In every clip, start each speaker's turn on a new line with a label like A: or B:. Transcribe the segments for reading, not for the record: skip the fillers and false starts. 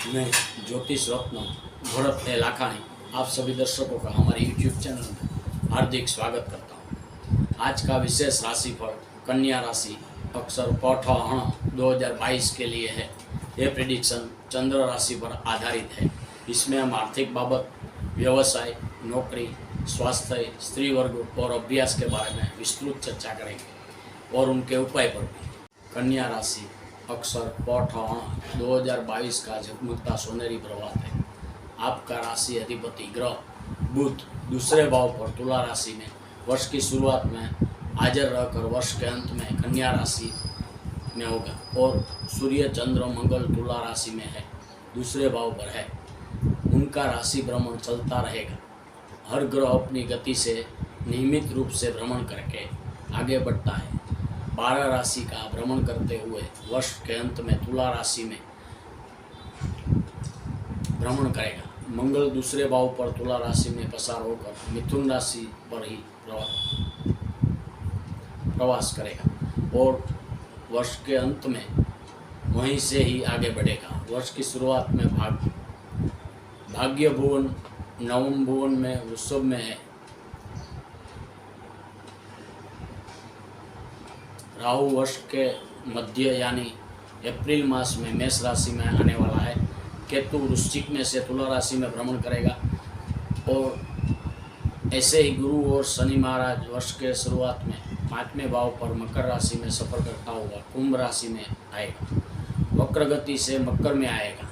A: मैं ज्योतिष रत्न भरत लाखानी आप सभी दर्शकों का हमारे YouTube चैनल में हार्दिक स्वागत करता हूँ। आज का विशेष राशिफल कन्या राशि अक्षर पौठहण 2022 के लिए है। ये प्रेडिक्शन चंद्र राशि पर आधारित है। इसमें हम आर्थिक बाबत, व्यवसाय, नौकरी, स्वास्थ्य, स्त्री वर्ग और अभ्यास के बारे में विस्तृत चर्चा करेंगे और उनके उपाय पर भी। कन्या राशि अक्षर पौठहण 2022 का झगमगता सोनेरी प्रभात है। आपका राशि अधिपति ग्रह बुध दूसरे भाव पर तुला राशि में वर्ष की शुरुआत में हाजिर रहकर वर्ष के अंत में कन्या राशि में होगा और सूर्य चंद्र मंगल तुला राशि में है, दूसरे भाव पर है। उनका राशि भ्रमण चलता रहेगा। हर ग्रह अपनी गति से नियमित रूप से भ्रमण करके आगे बढ़ता है। 12 राशि का भ्रमण करते हुए वर्ष के अंत में तुला राशि में भ्रमण करेगा। मंगल दूसरे भाव पर तुला राशि में पसार होकर मिथुन राशि पर ही प्रवास करेगा और वर्ष के अंत में वहीं से ही आगे बढ़ेगा। वर्ष की शुरुआत में भाग्य भुवन नवम भुवन में वृषभ में है। राहु वर्ष के मध्य यानी अप्रैल मास में मेष राशि में आने वाला है। केतु वृश्चिक में से तुला राशि में भ्रमण करेगा और ऐसे ही गुरु और शनि महाराज वर्ष के शुरुआत में 5वें भाव पर मकर राशि में सफर करता हुआ कुंभ राशि में आएगा। वक्र गति से मकर में आएगा।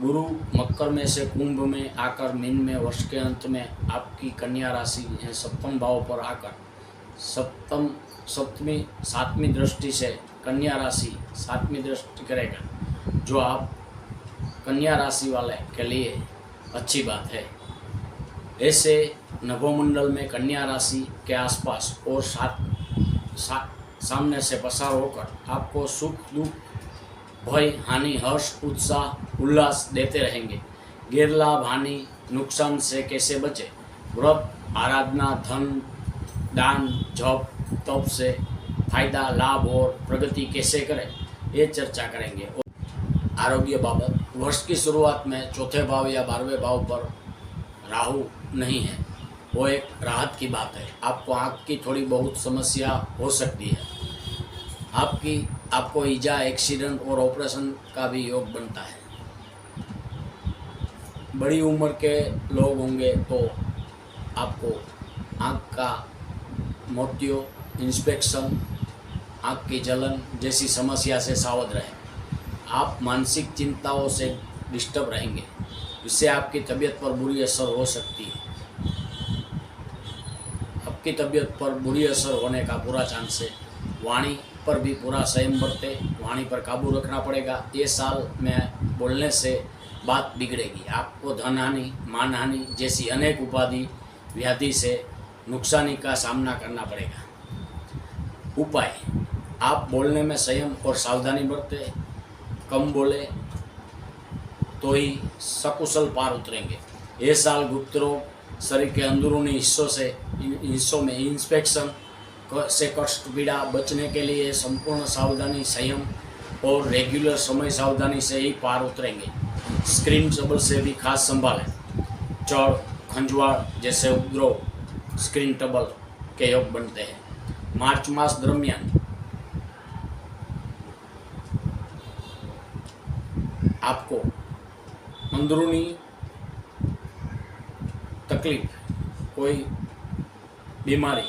A: गुरु मकर में से कुंभ में आकर मीन में वर्ष के अंत में आपकी कन्या राशि है 7वें भाव पर आकर सातवीं दृष्टि से कन्या राशि 7वीं दृष्टि करेगा, जो आप कन्या राशि वाले के लिए अच्छी बात है। ऐसे नभोमंडल में कन्या राशि के आसपास और सामने से पसार होकर आपको सुख दुख, भय, हानि, हर्ष, उत्साह, उल्लास देते रहेंगे। गैरलाभ, हानि, नुकसान से कैसे बचे, व्रत, आराधना, धन, दान, जप, तप से फायदा, लाभ और प्रगति कैसे करें, ये चर्चा करेंगे। आरोग्य बाबत वर्ष की शुरुआत में चौथे भाव या 12वें भाव पर राहु नहीं है, वो एक राहत की बात है। आपको आँख की थोड़ी बहुत समस्या हो सकती है। आपको ईजा, एक्सीडेंट और ऑपरेशन का भी योग बनता है। बड़ी उम्र के लोग होंगे तो आपको आँख का मोतियों, इंस्पेक्शन, आँख की जलन जैसी समस्या से सावध रहें। आप मानसिक चिंताओं से डिस्टर्ब रहेंगे, इससे आपकी तबीयत पर बुरी असर हो सकती है। आपकी तबीयत पर बुरी असर होने का पूरा चांस है। वाणी पर भी पूरा संयम बरते, वाणी पर काबू रखना पड़ेगा। ये साल में बोलने से बात बिगड़ेगी। आपको धन हानि, मान हानि जैसी अनेक उपाधि, व्याधि से नुकसानी का सामना करना पड़ेगा। उपाय, आप बोलने में संयम और सावधानी बरतें, कम बोले तो ही सकुशल पार उतरेंगे। ये साल गुप्त रोग, शरीर के अंदरूनी हिस्सों में इंस्पेक्शन से कष्ट पीड़ा बचने के लिए संपूर्ण सावधानी, संयम और रेगुलर समय सावधानी से ही पार उतरेंगे। स्क्रीन ट्रबल से भी खास संभालें। चढ़, खंजवाड़ जैसे उपद्रव, स्क्रीन ट्रबल के योग बनते हैं। मार्च मास दरमियान आपको अंदरूनी तकलीफ, कोई बीमारी,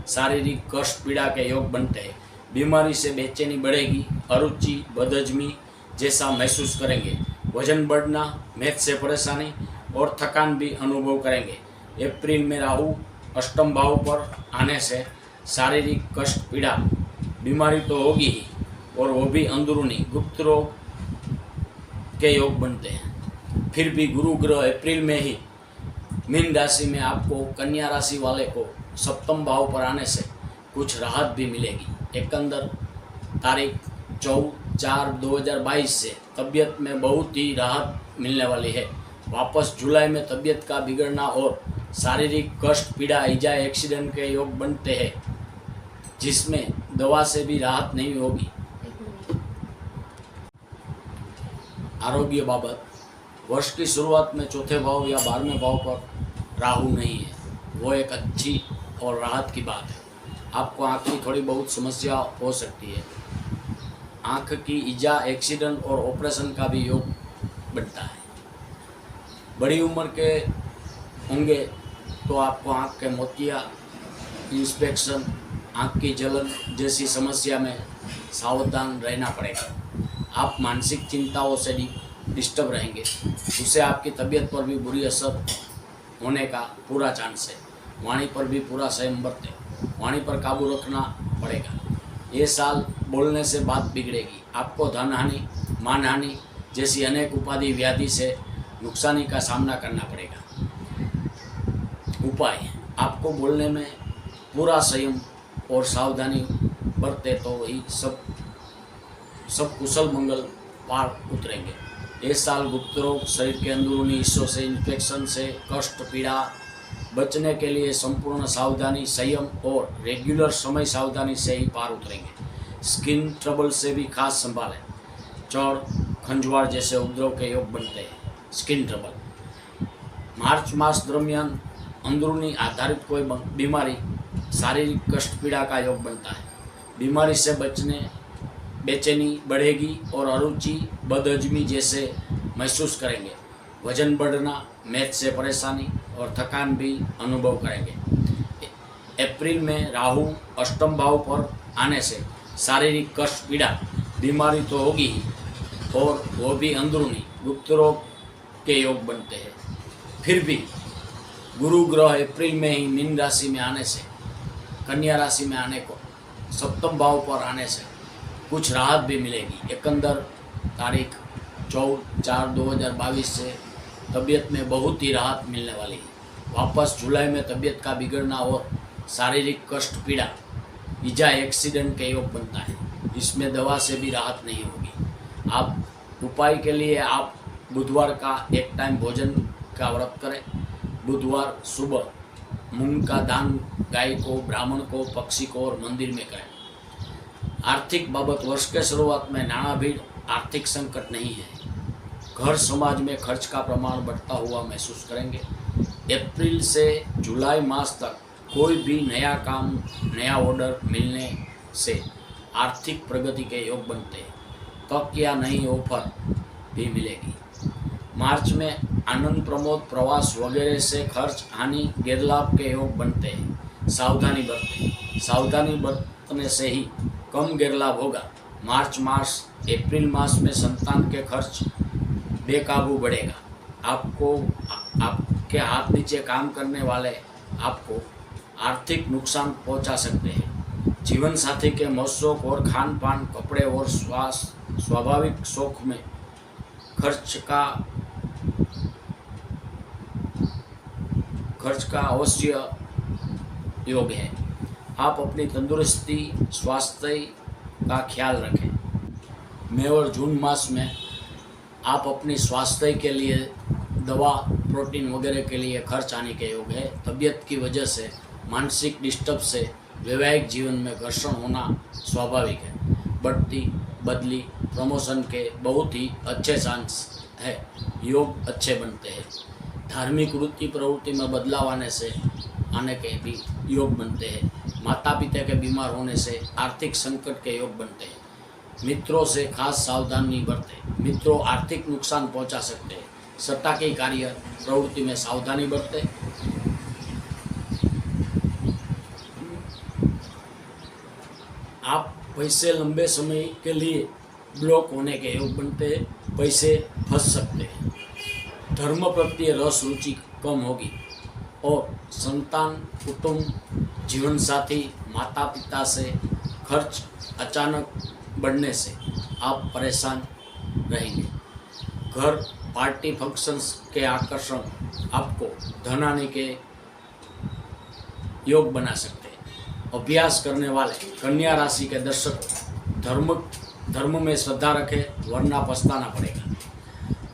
A: शारीरिक कष्ट पीड़ा के योग बनते हैं। बीमारी से बेचैनी बढ़ेगी, अरुचि, बदहजमी जैसा महसूस करेंगे। वजन बढ़ना, मैथ से परेशानी और थकान भी अनुभव करेंगे। अप्रैल में राहु 8वें भाव पर आने से शारीरिक कष्ट पीड़ा, बीमारी तो होगी ही और वो भी अंदरूनी, गुप्त रोग के योग बनते हैं। फिर भी गुरु ग्रह अप्रैल में ही मीन राशि में आपको कन्या राशि वाले को 7वें भाव पर आने से कुछ राहत भी मिलेगी। एकंदर तारीख 4/4/2022 से तबीयत में बहुत ही राहत मिलने वाली है। वापस जुलाई में तबीयत का बिगड़ना और शारीरिक कष्ट, पीड़ा, ईजा, एक्सीडेंट के योग बनते हैं, जिसमें दवा से भी राहत नहीं होगी। आरोग्य बाबत वर्ष की शुरुआत में चौथे भाव या 12वें भाव पर राहु नहीं है, वो एक अच्छी और राहत की बात है। आपको आँख की थोड़ी बहुत समस्या हो सकती है। आँख की ईजा, एक्सीडेंट और ऑपरेशन का भी योग बनता है। बड़ी उम्र के होंगे तो आपको आँख के मोतिया, इंस्पेक्शन, आँख की जलन जैसी समस्या में सावधान रहना पड़ेगा। आप मानसिक चिंताओं से डिस्टर्ब रहेंगे, उससे आपकी तबीयत पर भी बुरी असर होने का पूरा चांस है। वाणी पर भी पूरा संयम बरतें, वाणी पर काबू रखना पड़ेगा। ये साल बोलने से बात बिगड़ेगी। आपको धन हानि, मानहानि जैसी अनेक उपाधि व्याधि से नुकसानी का सामना करना पड़ेगा। उपाय, आपको बोलने में पूरा संयम और सावधानी बरते तो वही सब कुशल मंगल पार उतरेंगे। ये साल गुप्त रोग, शरीर के अंदरूनी हिस्सों से इन्फेक्शन से, कष्ट, पीड़ा बचने के लिए संपूर्ण सावधानी, संयम और रेगुलर समय सावधानी से ही पार उतरेंगे। स्किन ट्रबल से भी खास संभालें। चौड़, खंजवार जैसे उपद्रव के योग बनते हैं। स्किन ट्रबल, मार्च मास दरमियान अंदरूनी आधारित कोई बीमारी, शारीरिक कष्ट, पीड़ा का योग बनता है। बीमारी से बचने बेचैनी बढ़ेगी और अरुचि, बदहजमी जैसे महसूस करेंगे। वजन बढ़ना, मैथ से परेशानी और थकान भी अनुभव करेंगे। अप्रैल में राहु अष्टम भाव पर आने से शारीरिक कष्ट, पीड़ा, बीमारी तो होगी ही, और वो भी अंदरूनी गुप्त रोग के योग बनते हैं। फिर भी गुरु ग्रह अप्रैल में ही मीन राशि में आने से, कन्या राशि में आने को, सप्तम भाव पर आने से कुछ राहत भी मिलेगी। एकंदर तारीख 14/4/2022 से तबीयत में बहुत ही राहत मिलने वाली है। वापस जुलाई में तबीयत का बिगड़ना और शारीरिक कष्ट, पीड़ा, ईजा, एक्सीडेंट के योग बनता है। इसमें दवा से भी राहत नहीं होगी। आप उपाय के लिए आप बुधवार का एक टाइम भोजन का व्रत करें। बुधवार सुबह मूंग का दान गाय को, ब्राह्मण को, पक्षी को और मंदिर में करें। आर्थिक बाबत वर्ष के शुरुआत में नाना भीड़, आर्थिक संकट नहीं है। घर समाज में खर्च का प्रमाण बढ़ता हुआ महसूस करेंगे। अप्रैल से जुलाई मास तक कोई भी नया काम, नया ऑर्डर मिलने से आर्थिक प्रगति के योग बनते हैं। तक या नई ऑफर भी मिलेगी। मार्च में आनंद, प्रमोद, प्रवास वगैरह से खर्च, हानि, गैरलाभ के योग बनते हैं। सावधानी बरतें। सावधानी बरतने से ही कम गैरलाभ होगा। मार्च मास, अप्रैल मास में संतान के खर्च बेकाबू बढ़ेगा। आपके हाथ नीचे काम करने वाले आपको आर्थिक नुकसान पहुंचा सकते हैं। जीवन साथी के मौसौक और खान पान, कपड़े और स्वाभाविक शौक में खर्च का अवश्य योग है। आप अपनी तंदुरुस्ती, स्वास्थ्य का ख्याल रखें। मई और जून मास में आप अपनी स्वास्थ्य के लिए दवा, प्रोटीन वगैरह के लिए खर्च आने के योग है। तबीयत की वजह से, मानसिक डिस्टर्ब से वैवाहिक जीवन में घर्षण होना स्वाभाविक है। बढ़ती, बदली, प्रमोशन के बहुत ही अच्छे चांस है। योग अच्छे बनते हैं। धार्मिक वृत्ति प्रवृत्ति में बदलाव आने के भी योग बनते हैं। माता पिता के बीमार होने से आर्थिक संकट के योग बनते हैं। मित्रों से खास सावधानी बरतें। मित्रों आर्थिक नुकसान पहुंचा सकते हैं। सट्टा के कार्य प्रवृत्ति में सावधानी बरतें। आप पैसे लंबे समय के लिए ब्लॉक होने के योग बनते हैं। पैसे फंस सकते हैं। धर्म प्रति रस रुचि कम होगी और संतान, कुटुंब, जीवन साथी, माता पिता से खर्च अचानक बढ़ने से आप परेशान रहेंगे। घर, पार्टी, फंक्शंस के आकर्षण आपको धन आने के योग बना सकते हैं। अभ्यास करने वाले कन्या राशि के दर्शकों धर्म में श्रद्धा रखें, वरना पछताना पड़ेगा।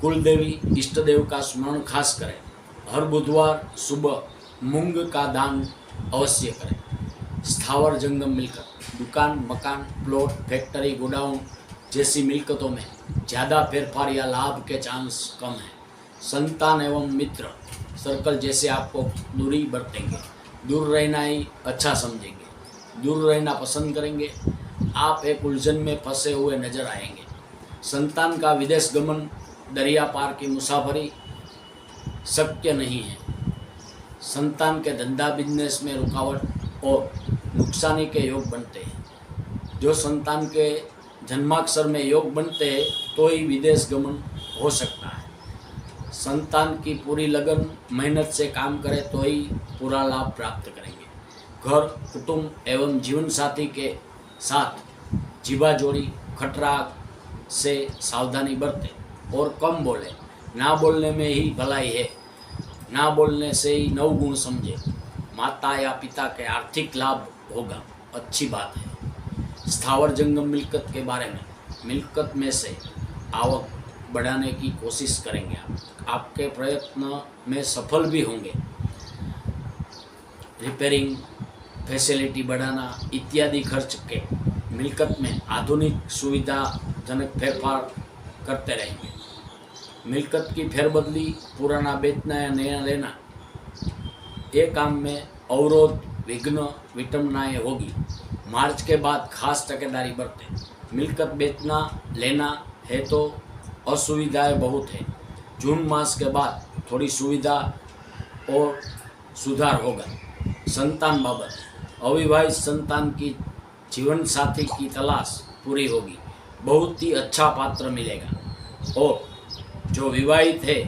A: कुल देवी, इष्ट देव का स्मरण खास करें। हर बुधवार सुबह मूंग का दान अवश्य करें। स्थावर जंगम मिलकर दुकान, मकान, प्लॉट, फैक्ट्री, गोडाउन जैसी मिलकतों में ज़्यादा फेरफार या लाभ के चांस कम है। संतान एवं मित्र सर्कल जैसे आपको दूरी बरतेंगे, दूर रहना ही अच्छा समझेंगे, दूर रहना पसंद करेंगे। आप एक उलझन में फंसे हुए नजर आएंगे। संतान का विदेश गमन, दरिया पार की मुसाफरी शक्य नहीं है। संतान के धंधा बिजनेस में रुकावट और नुकसानी के योग बनते हैं। जो संतान के जन्माक्षर में योग बनते हैं तो ही विदेश गमन हो सकता है। संतान की पूरी लगन मेहनत से काम करे तो ही पूरा लाभ प्राप्त करेंगे। घर, कुटुंब एवं जीवन साथी के साथ जीवाजोड़ी खटरा से सावधानी बरतें और कम बोले। ना बोलने में ही भलाई है, ना बोलने से ही 9 गुण समझे। माता या पिता के आर्थिक लाभ होगा, अच्छी बात है। स्थावर जंगम मिल्कत के बारे में, मिल्कत में से आवक बढ़ाने की कोशिश करेंगे। आपके प्रयत्न में सफल भी होंगे। रिपेयरिंग फैसिलिटी बढ़ाना इत्यादि खर्च के मिल्कत में आधुनिक सुविधाजनक फेरफार करते रहेंगे। मिल्कत की फेरबदली, पुराना बेचना या नया लेना, ये काम में अवरोध, विघ्न, विटंबनाएं होगी। मार्च के बाद खास तकेदारी बरतें। मिल्कत बेचना लेना है तो असुविधाएं बहुत है। जून मास के बाद थोड़ी सुविधा और सुधार होगा। संतान बाबत, अविवाहित संतान की जीवन साथी की तलाश पूरी होगी। बहुत ही अच्छा पात्र मिलेगा। और जो विवाहित है,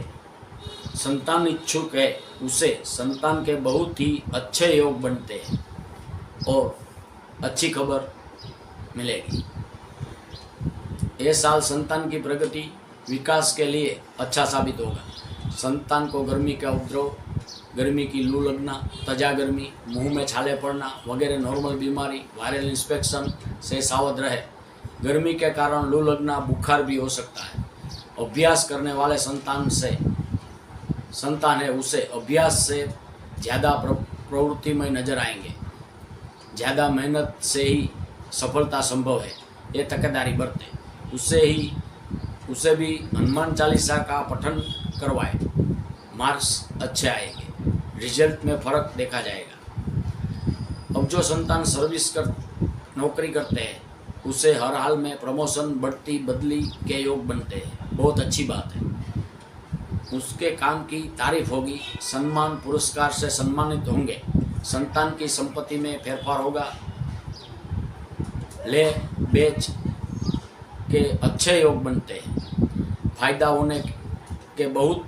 A: संतान इच्छुक है, उसे संतान के बहुत ही अच्छे योग बनते हैं और अच्छी खबर मिलेगी। ये साल संतान की प्रगति विकास के लिए अच्छा साबित होगा। संतान को गर्मी का उपद्रव, गर्मी की लू लगना, तजा गर्मी, मुंह में छाले पड़ना वगैरह नॉर्मल बीमारी, वायरल इंस्पेक्शन से सावध रहे। गर्मी के कारण लू लगना, बुखार भी हो सकता है। अभ्यास करने वाले संतान है, उसे अभ्यास से ज़्यादा प्रवृत्तिमय नजर आएंगे। ज़्यादा मेहनत से ही सफलता संभव है, ये तकेदारी बरतें। उसे भी हनुमान चालीसा का पठन करवाए, मार्क्स अच्छे आएंगे, रिजल्ट में फ़र्क देखा जाएगा। अब जो संतान नौकरी करते हैं, उसे हर हाल में प्रमोशन, बढ़ती बदली के योग बनते हैं, बहुत अच्छी बात है। उसके काम की तारीफ होगी, सम्मान पुरस्कार से सम्मानित होंगे। संतान की संपत्ति में फेरफार होगा। ले बेच के अच्छे योग बनते हैं। फायदा होने के बहुत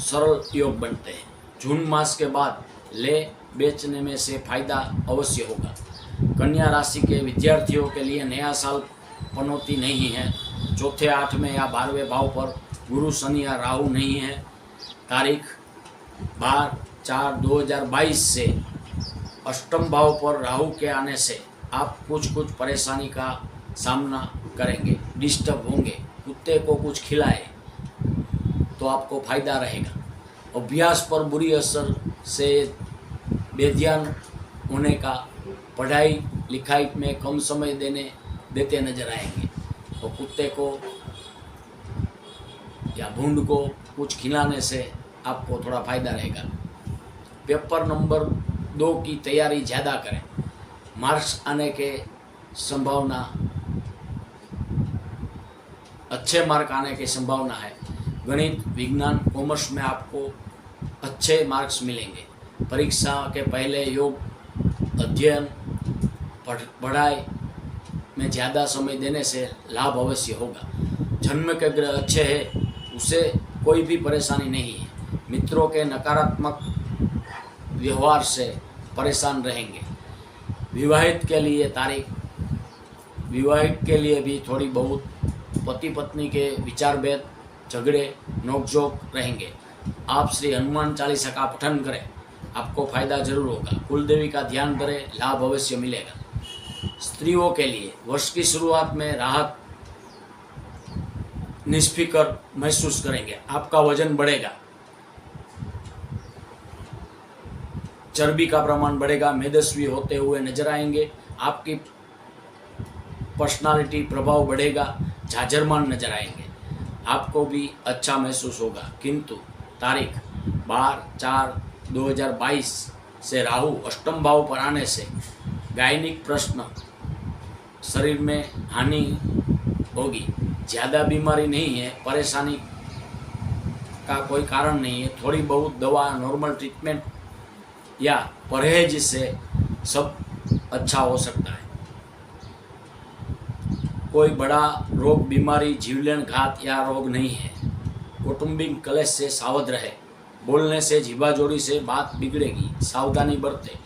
A: सरल योग बनते हैं। जून मास के बाद ले बेचने में से फायदा अवश्य होगा। कन्या राशि के विद्यार्थियों के लिए नया साल पनौती नहीं है। चौथे, 8वें या 12वें भाव पर गुरु, शनि या राहु नहीं है। तारीख 12/4/2022 से अष्टम भाव पर राहु के आने से आप कुछ परेशानी का सामना करेंगे, डिस्टर्ब होंगे। कुत्ते को कुछ खिलाए तो आपको फायदा रहेगा। अभ्यास पर बुरी असर से बेध्यान होने का, पढ़ाई लिखाई में कम समय देते नजर आएंगे। और कुत्ते को या भूंड को कुछ खिलाने से आपको थोड़ा फायदा रहेगा। पेपर नंबर 2 की तैयारी ज़्यादा करें। मार्क्स आने के संभावना, अच्छे मार्क आने की संभावना है। गणित, विज्ञान, कॉमर्स में आपको अच्छे मार्क्स मिलेंगे। परीक्षा के पहले योग, अध्ययन, पढ़ाई में ज़्यादा समय देने से लाभ अवश्य होगा। जन्म के ग्रह अच्छे हैं, उसे कोई भी परेशानी नहीं है। मित्रों के नकारात्मक व्यवहार से परेशान रहेंगे। विवाहित के लिए भी थोड़ी बहुत पति पत्नी के विचार भेद, झगड़े, नोकझोंक रहेंगे। आप श्री हनुमान चालीसा का पठन करें, आपको फायदा जरूर होगा। कुलदेवी का ध्यान करें, लाभ अवश्य मिलेगा। स्त्रियों के लिए वर्ष की शुरुआत में राहत, निष्फिकर महसूस करेंगे। आपका वजन बढ़ेगा, चर्बी का प्रमाण बढ़ेगा, मेदस्वी होते हुए नजर आएंगे। आपकी पर्सनालिटी प्रभाव बढ़ेगा, झाझरमान नजर आएंगे। आपको भी अच्छा महसूस होगा। किंतु तारीख 12/4/2022 से राहु अष्टम भाव पर आने से गायनिक प्रश्न, शरीर में हानि होगी। ज़्यादा बीमारी नहीं है, परेशानी का कोई कारण नहीं है। थोड़ी बहुत दवा, नॉर्मल ट्रीटमेंट या परहेज से सब अच्छा हो सकता है। कोई बड़ा रोग, बीमारी, जीवलेण घात या रोग नहीं है। कौटुंबिक कलेश से सावध रहे। बोलने से, जीभाजोड़ी से बात बिगड़ेगी, सावधानी बरते,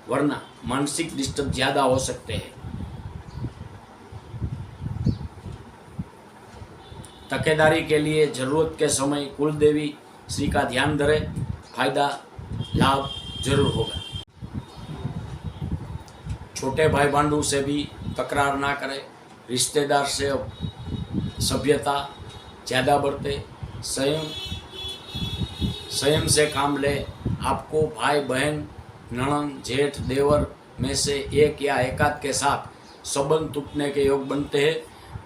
A: वरना मानसिक डिस्टर्ब ज़्यादा हो सकते हैं। तकेदारी के लिए जरूरत के समय कुलदेवी श्री का ध्यान धरे, फायदा लाभ जरूर होगा। छोटे भाई बंधु से भी तकरार ना करें। रिश्तेदार से सभ्यता ज़्यादा बरते, संयम से काम ले। आपको भाई बहन, नणंद, जेठ, देवर में से एक या एकाध के साथ संबंध टूटने के योग बनते हैं।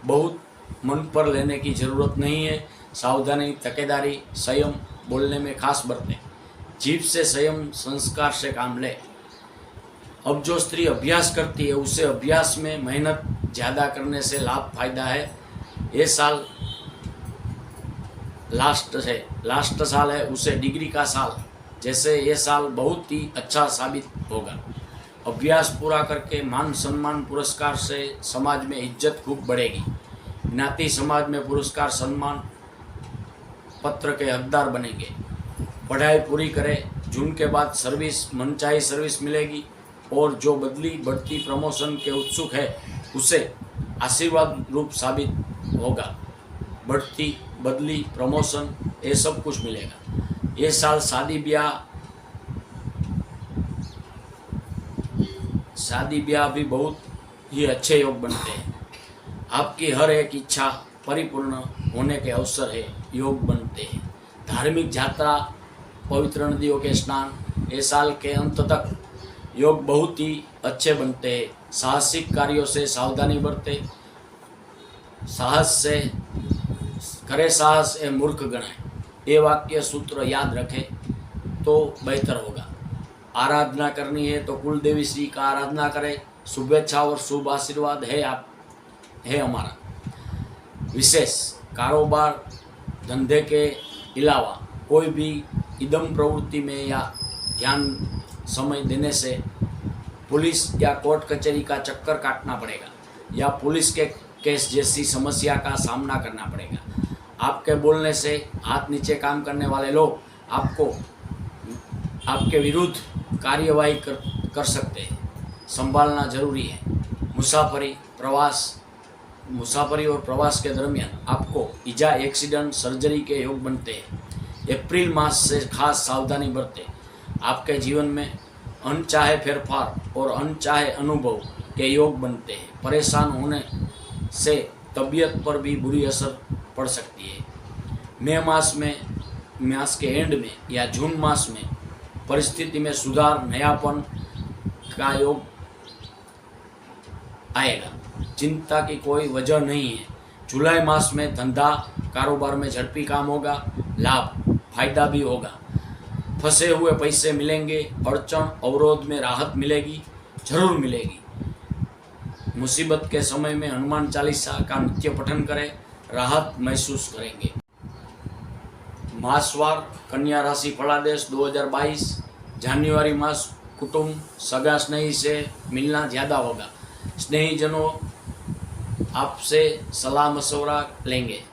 A: बहुत मन पर लेने की जरूरत नहीं है। सावधानी, तकेदारी, संयम बोलने में खास बरतें। जीभ से संयम, संस्कार से काम ले। अब जो स्त्री अभ्यास करती है उसे अभ्यास में मेहनत ज़्यादा करने से लाभ फायदा है। ये साल लास्ट साल है, उसे डिग्री का साल, जैसे ये साल बहुत ही अच्छा साबित होगा। अभ्यास पूरा करके मान सम्मान पुरस्कार से समाज में इज्जत खूब बढ़ेगी। ज्ञाति समाज में पुरस्कार सम्मान पत्र के हकदार बनेंगे। पढ़ाई पूरी करें, जून के बाद सर्विस, मनचाही सर्विस मिलेगी। और जो बदली, बढ़ती, प्रमोशन के उत्सुक है उसे आशीर्वाद रूप साबित होगा। बढ़ती, बदली, प्रमोशन ये सब कुछ मिलेगा। ये साल शादी ब्याह भी बहुत ही अच्छे योग बनते हैं। आपकी हर एक इच्छा परिपूर्ण होने के अवसर है, योग बनते हैं। धार्मिक यात्रा, पवित्र नदियों के स्नान, ये साल के अंत तक योग बहुत ही अच्छे बनते हैं। साहसिक कार्यों से सावधानी बरते। साहस से करे साहस ए मूर्ख गणाए, ये वाक्य सूत्र याद रखें तो बेहतर होगा। आराधना करनी है तो कुलदेवी श्री का आराधना करें। शुभेच्छा और शुभ आशीर्वाद है हमारा। विशेष कारोबार, धंधे के अलावा कोई भी इदम प्रवृत्ति में या ध्यान समय देने से पुलिस या कोर्ट कचहरी का चक्कर काटना पड़ेगा या पुलिस के केस जैसी समस्या का सामना करना पड़ेगा। आपके बोलने से हाथ नीचे काम करने वाले लोग आपके विरुद्ध कार्यवाही कर सकते हैं। संभालना जरूरी है। मुसाफरी और प्रवास के दरमियान आपको ईजा, एक्सीडेंट, सर्जरी के योग बनते हैं। अप्रैल मास से खास सावधानी बरतें। आपके जीवन में अनचाहे फेरफार और अनचाहे अनुभव के योग बनते हैं। परेशान होने से तबीयत पर भी बुरी असर पड़ सकती है। मई मास के एंड में या जून मास में परिस्थिति में सुधार, नयापन का योग आएगा। चिंता की कोई वजह नहीं है। जुलाई मास में धंधा कारोबार में झड़पी काम होगा, लाभ फायदा भी होगा। फंसे हुए पैसे मिलेंगे। अड़चन अवरोध में राहत मिलेगी, जरूर मिलेगी। मुसीबत के समय में हनुमान चालीसा का नित्य पठन करें, राहत महसूस करेंगे। मासवार कन्या राशि फलादेश 2022। जनवरी मास कुटुंब, सगा स्नेही से मिलना ज़्यादा होगा। स्नेहीजनों आपसे सलाह मशवरा लेंगे।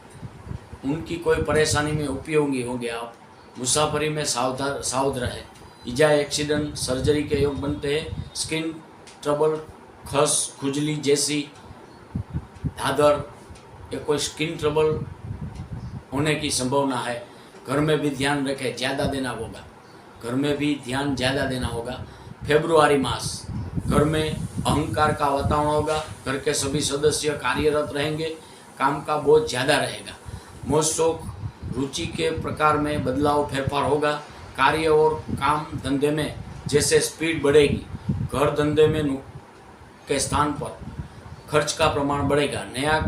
A: उनकी कोई परेशानी में उपयोगी होंगे आप। मुसाफरी में सावध रहे। ईजा, एक्सीडेंट, सर्जरी के योग बनते हैं। स्किन ट्रबल, खस, खुजली जैसी धाधर या कोई स्किन ट्रबल होने की संभावना है। घर में भी ध्यान रखें, ज़्यादा देना होगा। घर में भी ध्यान ज़्यादा देना होगा। फरवरी मास घर में अहंकार का वातावरण होगा। घर के सभी सदस्य कार्यरत रहेंगे। काम का बोझ ज़्यादा रहेगा। मोज शौक, रुचि के प्रकार में बदलाव, फेरफार होगा। कार्य और काम धंधे में जैसे स्पीड बढ़ेगी, घर धंधे में के स्थान पर खर्च का प्रमाण बढ़ेगा। नया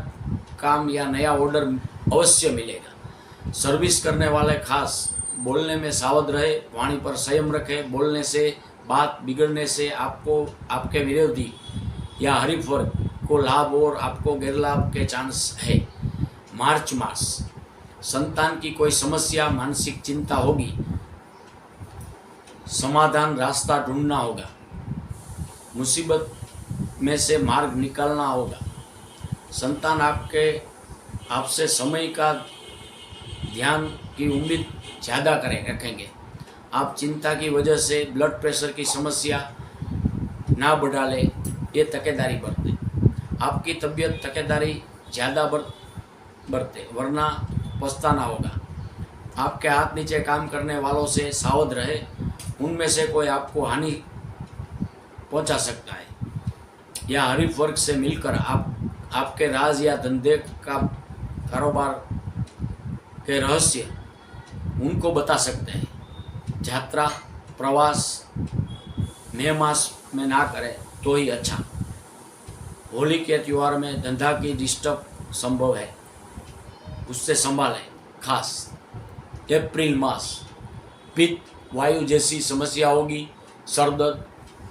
A: काम या नया ऑर्डर अवश्य मिलेगा। सर्विस करने वाले खास बोलने में सावध रहे, वाणी पर संयम रखें। बोलने से, बात बिगड़ने से आपको आपके विरोधी या हरीफ वर्ग को लाभ और आपको गैरलाभ के चांस है। मार्च मास, संतान की कोई समस्या, मानसिक चिंता होगी, समाधान रास्ता ढूंढना होगा, मुसीबत में से मार्ग निकालना होगा। संतान आपसे समय का ध्यान की उम्मीद ज़्यादा रखेंगे। आप चिंता की वजह से ब्लड प्रेशर की समस्या ना बढ़ा ले, ये तकेदारी बरतें। आपकी तबीयत तकेदारी ज़्यादा बरते, वरना पछताना होगा। आपके हाथ नीचे काम करने वालों से सावध रहे, उनमें से कोई आपको हानि पहुंचा सकता है या हरीफ वर्ग से मिलकर आपके राज या धंधे का कारोबार के रहस्य उनको बता सकते हैं। यात्रा प्रवास मई मास में ना करें तो ही अच्छा। होली के त्यौहार में धंधा की डिस्टर्ब संभव है, उससे संभालें। खास अप्रैल मास, पित्त वायु जैसी समस्या होगी, सरदर्द,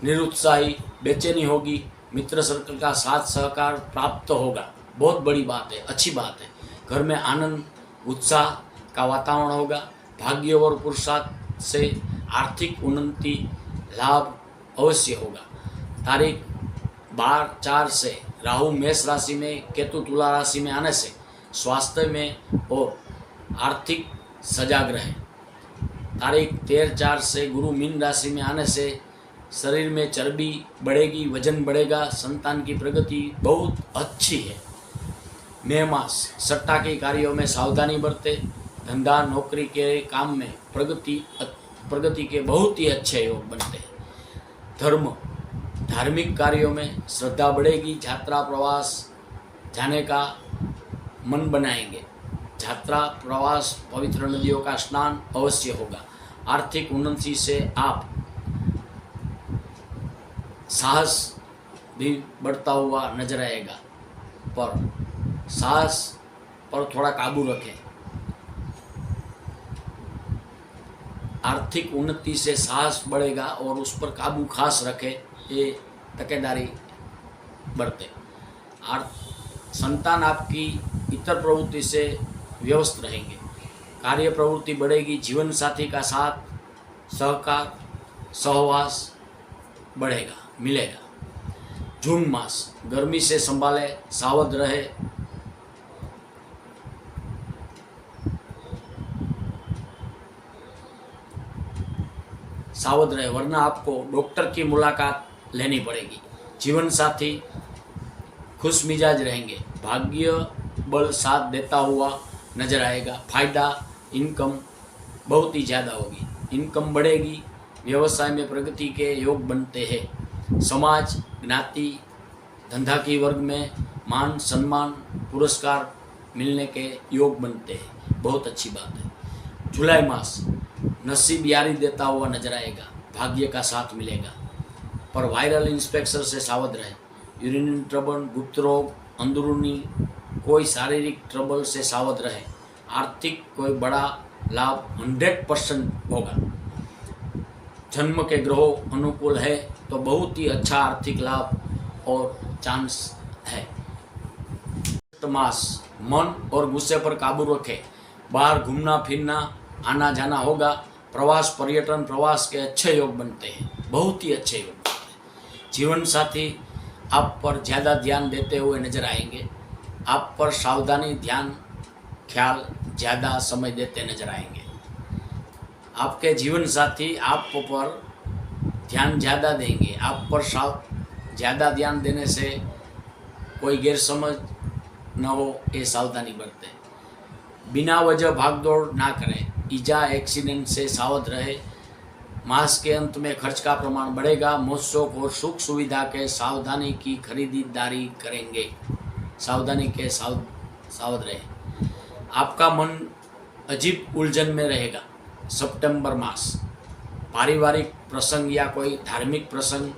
A: निरुत्साही, बेचैनी होगी। मित्र सर्कल का साथ सहकार प्राप्त होगा, बहुत बड़ी बात है, अच्छी बात है। घर में आनंद उत्साह का वातावरण होगा। भाग्य और पुरुषार्थ से आर्थिक उन्नति लाभ अवश्य होगा। तारीख 12/4 से राहु मेष राशि में, केतु तुला राशि में आने से स्वास्थ्य में और आर्थिक सजाग रहें। तारीख 13/4 से गुरु मीन राशि में आने से शरीर में चर्बी बढ़ेगी, वजन बढ़ेगा, संतान की प्रगति बहुत अच्छी है। मई मास, सट्टा के कार्यों में सावधानी बरते। धंधा नौकरी के काम में प्रगति के बहुत ही अच्छे योग बनते हैं। धार्मिक कार्यों में श्रद्धा बढ़ेगी। यात्रा प्रवास जाने का मन बनाएंगे। यात्रा प्रवास, पवित्र नदियों का स्नान अवश्य होगा। आर्थिक उन्नति से आप साहस भी बढ़ता हुआ नजर आएगा, पर साहस पर थोड़ा काबू रखें। आर्थिक उन्नति से साहस बढ़ेगा और उस पर काबू खास रखें, ये तकेदारी बरते। संतान आपकी इतर प्रवृत्ति से व्यस्त रहेंगे। कार्य प्रवृत्ति बढ़ेगी। जीवन साथी का साथ सहकार सहवास बढ़ेगा, मिलेगा। जून मास, गर्मी से संभाले, सावध रहे। सावध रहे, वरना आपको डॉक्टर की मुलाकात लेनी पड़ेगी। जीवन साथी खुश मिजाज रहेंगे। भाग्य बल साथ देता हुआ नजर आएगा। फायदा, इनकम बहुत ही ज़्यादा होगी, इनकम बढ़ेगी। व्यवसाय में प्रगति के योग बनते हैं। समाज, ज्ञाति, धंधा की वर्ग में मान सम्मान पुरस्कार मिलने के योग बनते हैं, बहुत अच्छी बात है। जुलाई मास, नसीब यारी देता हुआ नजर आएगा। भाग्य का साथ मिलेगा, पर वायरल इंस्पेक्शन से सावध रहे। यूरिन ट्रबल, गुप्त रोग, अंदरूनी कोई शारीरिक ट्रबल से सावध रहे। आर्थिक कोई बड़ा लाभ 100% होगा। जन्म के ग्रहों अनुकूल है तो बहुत ही अच्छा आर्थिक लाभ और चांस है। मास, मन और गुस्से पर काबू रखें। बाहर घूमना फिरना आना जाना होगा। प्रवास, पर्यटन, प्रवास के अच्छे योग बनते हैं, बहुत ही अच्छे योग बनते हैं। जीवन साथी आप पर ज़्यादा ध्यान देते हुए नजर आएंगे। आप पर सावधानी, ध्यान, ख्याल ज़्यादा समय देते नजर आएंगे। आपके जीवन साथी आप पर ध्यान ज़्यादा देंगे। आप पर ज़्यादा ध्यान देने से कोई गैरसमझ न हो, ये सावधानी बरतें। बिना वजह भागदौड़ ना करें। ईजा, एक्सीडेंट से सावध रहे। मास के अंत में खर्च का प्रमाण बढ़ेगा। मौज और सुख सुविधा के सावधानी की खरीदारी करेंगे। सावधानी के सावध रहे। आपका मन अजीब उलझन में रहेगा। सितंबर मास, पारिवारिक प्रसंग या कोई धार्मिक प्रसंग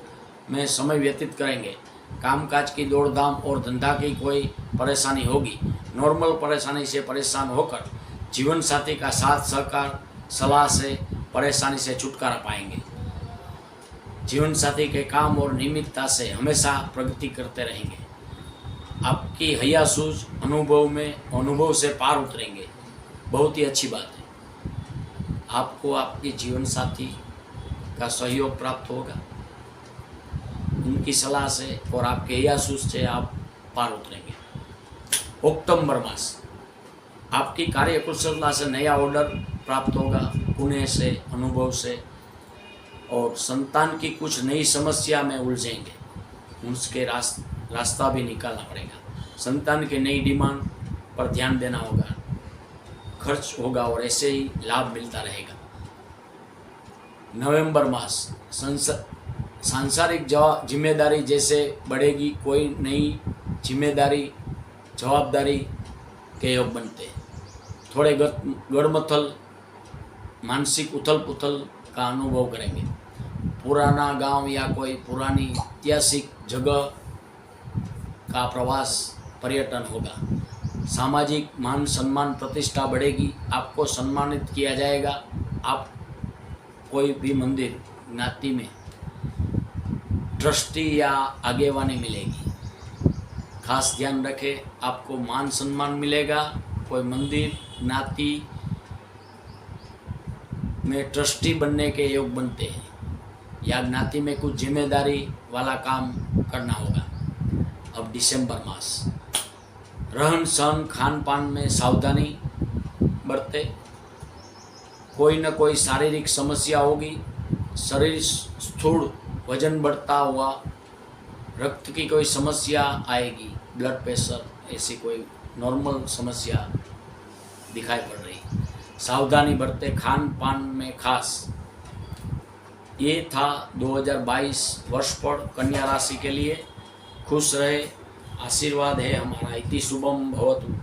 A: में समय व्यतीत करेंगे। कामकाज की दौड़धाम और धंधा की कोई परेशानी होगी। नॉर्मल परेशानी से परेशान होकर जीवन साथी का साथ सहकार सलाह से परेशानी से छुटकारा पाएंगे। जीवन साथी के काम और नियमितता से हमेशा प्रगति करते रहेंगे। आपकी हयासूझ अनुभव से पार उतरेंगे। बहुत ही अच्छी बात है। आपको आपके जीवन साथी का सहयोग प्राप्त होगा, उनकी सलाह से और आपके हयासूझ से आप पार उतरेंगे। अक्टूबर मास आपकी कार्यकुशलता से नया ऑर्डर प्राप्त होगा, पुण्य से, अनुभव से, और संतान की कुछ नई समस्या में उलझेंगे, उसके रास्ता भी निकालना पड़ेगा। संतान की नई डिमांड पर ध्यान देना होगा, खर्च होगा और ऐसे ही लाभ मिलता रहेगा। नवंबर मास सांसारिक जिम्मेदारी जैसे बढ़ेगी, कोई नई जिम्मेदारी जवाबदारी के योग बनते हैं। थोड़े गड़मथल मानसिक उथल पुथल का अनुभव करेंगे। पुराना गांव या कोई पुरानी ऐतिहासिक जगह का प्रवास पर्यटन होगा। सामाजिक मान सम्मान प्रतिष्ठा बढ़ेगी, आपको सम्मानित किया जाएगा। आप कोई भी मंदिर ज्ञाति में ट्रस्टी या आगेवानी मिलेगी, खास ध्यान रखें। आपको मान सम्मान मिलेगा। कोई मंदिर ज्ञाति में ट्रस्टी बनने के योग बनते हैं या ज्ञाति में कुछ जिम्मेदारी वाला काम करना होगा। अब दिसंबर मास रहन सहन खान पान में सावधानी बरते। कोई न कोई शारीरिक समस्या होगी, शरीर स्थूल, वजन बढ़ता हुआ, रक्त की कोई समस्या आएगी, ब्लड प्रेशर, ऐसी कोई नॉर्मल समस्या दिखाई पड़ रही। सावधानी बरते खान पान में खास। ये था 2022 वर्ष पर कन्या राशि के लिए। खुश रहे, आशीर्वाद है हमारा। इति शुभम भवतु।